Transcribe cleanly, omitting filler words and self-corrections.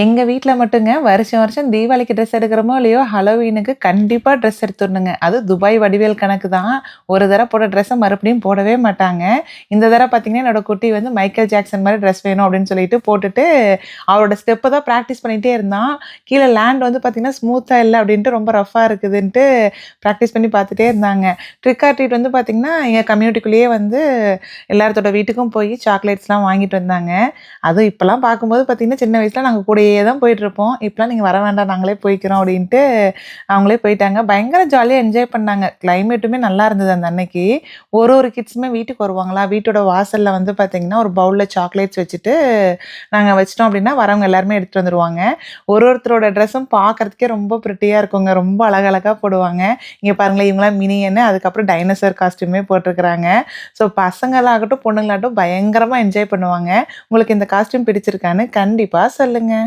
எங்க வீட்ல மட்டுங்க வருஷம் வருஷம் தீபாவளிக்கு ட்ரெஸ் எடுக்கிறோமோ இல்லையோ, ஹாலோவீனுக்கு கண்டிப்பா ட்ரெஸ் எடுத்துடணுங்க. அதுவும் துபாய் வடிவேல் கணக்கு தான். ஒரு தடவ போட்ட ட்ரெஸ்ஸ மறுபடியும் போடவே மாட்டாங்க. இந்த தடவ பார்த்தீங்கன்னா, என்னோட குட்டி வந்து மைக்கேல் ஜாக்சன் மாரி ட்ரெஸ் வேணும் அப்படின்னு சொல்லிட்டு போட்டுட்டு, அவளோட ஸ்டெப்ப தான் பிராக்டிஸ் பண்ணிட்டே இருந்தான். கீழ லேண்ட் வந்து பார்த்தீங்கன்னா, ஸ்மூத்தா இல்ல அப்படின்ட்டு ரொம்ப ரஃப்பா இருக்குதுன்ட்டு பிராக்டிஸ் பண்ணி பார்த்துட்டே இருந்தாங்க. ட்ரிக் ஆர் ட்ரீட் வந்து பார்த்தீங்கன்னா, எங்க கம்யூனிட்டிக்குள்ளேயே வந்து எல்லாத்தோட வீட்டுக்கும் போய் சாக்லேட்ஸ்லாம் வாங்கிட்டு வந்தாங்க. அதுவும் இப்பலாம் பார்க்கும்போது பார்த்தீங்கன்னா, சின்ன வயசுல நாங்க கூடயே தான் போயிட்டுருப்போம். இப்பலாம் நீங்க வர வேண்டாம் நாங்களே போய்க்கிறோம் அப்டின்ட்டு, அவங்களே போயிட்டாங்க. பயங்கர ஜாலியா என்ஜாய் பண்ணாங்க. கிளைமேட்டுமே நல்லா இருந்தது அந்த அன்னைக்கு. ஒரு கிட்ஸுமே வீட்டுக்கு வருவாங்களா, வீட்டோட வாசல்ல வந்து பார்த்தீங்கன்னா, ஒரு பவுல்ல சாக்லேட்ஸ் வச்சுட்டு, நாங்க வச்சுட்டோம் அப்டின்னா, வரவங்க எல்லாருமே எடுத்துட்டு வந்துருவாங்க. ஒருத்தரோட ட்ரெஸ்ஸும் பார்க்கறதுக்கே ரொம்ப பிரிட்டியா இருக்குங்க. ரொம்ப அழகழகா போடுவாங்க. இங்க பாருங்களேன், இவங்கலாம் மினியன்னு, அதுக்கப்புறம் டைனோசர் காஸ்டியூமே போட்டுருக்காங்க. ஸோ பசங்களாகட்டும், பொண்ணுங்களாகட்டும் பயங்கரமா என்ஜாய் பண்ணுவாங்க. உங்களுக்கு இந்த காஸ்டியூம் பிடிச்சிருக்கான்னு கண்டிப்பா சொல்லுங்க.